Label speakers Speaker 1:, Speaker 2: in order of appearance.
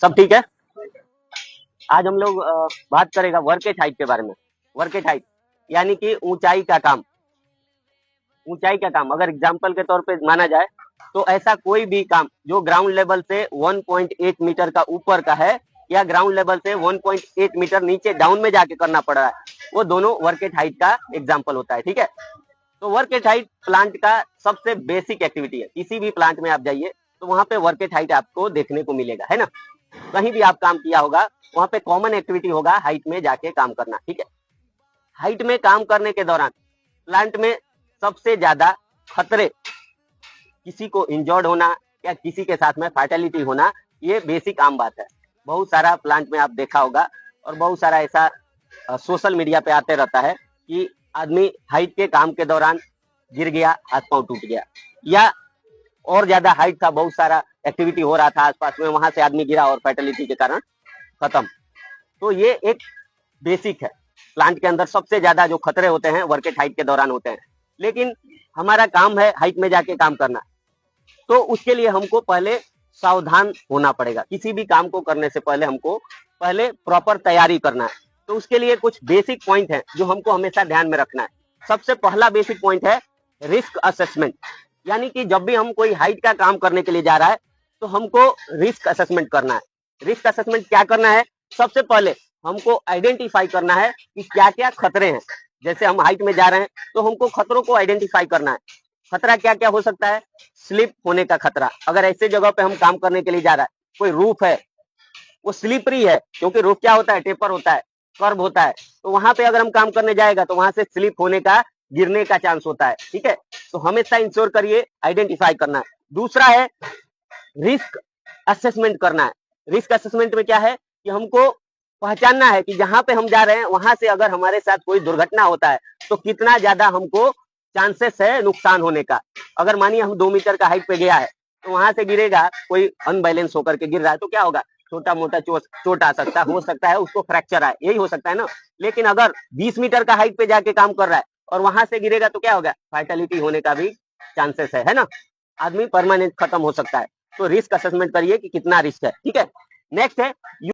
Speaker 1: सब ठीक है। आज हम लोग बात करेगा वर्क एट हाइट के बारे में। वर्क एट हाइट यानी कि ऊंचाई का काम। ऊंचाई का काम अगर एग्जाम्पल के तौर पे माना जाए तो ऐसा कोई भी काम जो ग्राउंड लेवल से 1.8 मीटर का ऊपर का है या ग्राउंड लेवल से 1.8 मीटर नीचे डाउन में जाके करना पड़ रहा है, वो दोनों वर्क एट हाइट का एग्जाम्पल होता है। ठीक है, तो वर्क एट हाइट प्लांट का सबसे बेसिक एक्टिविटी है। किसी भी प्लांट में आप जाइए तो वहां पे वर्क एट हाइट आपको देखने को मिलेगा, है ना। कहीं भी आप काम किया होगा वहां पे कॉमन एक्टिविटी होगा हाइट में जाके काम करना। ठीक है, हाइट में काम करने के दौरान प्लांट में सबसे ज्यादा खतरे, किसी को इंजर्ड होना या किसी के साथ में फैटेलिटी होना, ये बेसिक आम बात है। बहुत सारा प्लांट में आप देखा होगा और बहुत सारा ऐसा सोशल मीडिया पे आते रहता है कि आदमी हाइट के काम के दौरान गिर गया, हाथ पांव टूट गया, या और ज्यादा हाइट था, बहुत सारा एक्टिविटी हो रहा था आसपास में, वहां से आदमी गिरा और फैटेलिटी के कारण खत्म। तो ये एक बेसिक है। प्लांट के अंदर सबसे ज्यादा जो खतरे होते हैं वर्क एट हाइट के दौरान होते हैं। लेकिन हमारा काम है हाइट में जाके काम करना, तो उसके लिए हमको पहले सावधान होना पड़ेगा। किसी भी काम को करने से पहले हमको पहले प्रॉपर तैयारी करना है। तो उसके लिए कुछ बेसिक पॉइंट है जो हमको हमेशा ध्यान में रखना है। सबसे पहला बेसिक पॉइंट है रिस्क असेसमेंट। यानी कि जब भी हम कोई हाइट का काम करने के लिए जा रहा है तो हमको रिस्क असेसमेंट करना है। रिस्क असेसमेंट क्या करना है? सबसे पहले हमको आइडेंटिफाई करना है कि क्या क्या खतरे हैं। जैसे हम हाइट में जा रहे हैं तो हमको खतरों को आइडेंटिफाई करना है। खतरा क्या क्या हो सकता है? स्लिप होने का खतरा। अगर ऐसे जगह पे हम काम करने के लिए जा रहा है, कोई रूफ है वो स्लिपरी है, क्योंकि रूफ क्या होता है? टेपर होता है, कर्व होता है, तो वहां पे अगर हम काम करने जाएगा तो वहां से स्लिप होने का, गिरने का चांस होता है। ठीक है, तो हमेशा इंश्योर करिए, आइडेंटिफाई करना है। दूसरा है रिस्क असेसमेंट करना है। रिस्क असेसमेंट में क्या है कि हमको पहचानना है कि जहां पे हम जा रहे हैं वहां से अगर हमारे साथ कोई दुर्घटना होता है तो कितना ज्यादा हमको चांसेस है नुकसान होने का। अगर मानिए हम 2 मीटर का हाइट पे गया है तो वहां से गिरेगा, कोई अनबैलेंस होकर के गिर रहा है तो क्या होगा? छोटा मोटा चोट आ सकता है, हो सकता है उसको फ्रैक्चर आए, यही हो सकता है ना। लेकिन अगर 20 मीटर का हाइट पे जाके काम कर रहा है और वहां से गिरेगा तो क्या होगा? फैटेलिटी होने का भी चांसेस है ना। आदमी परमानेंट खत्म हो सकता है। तो रिस्क असेसमेंट करिए कि कितना रिस्क है। ठीक है, नेक्स्ट है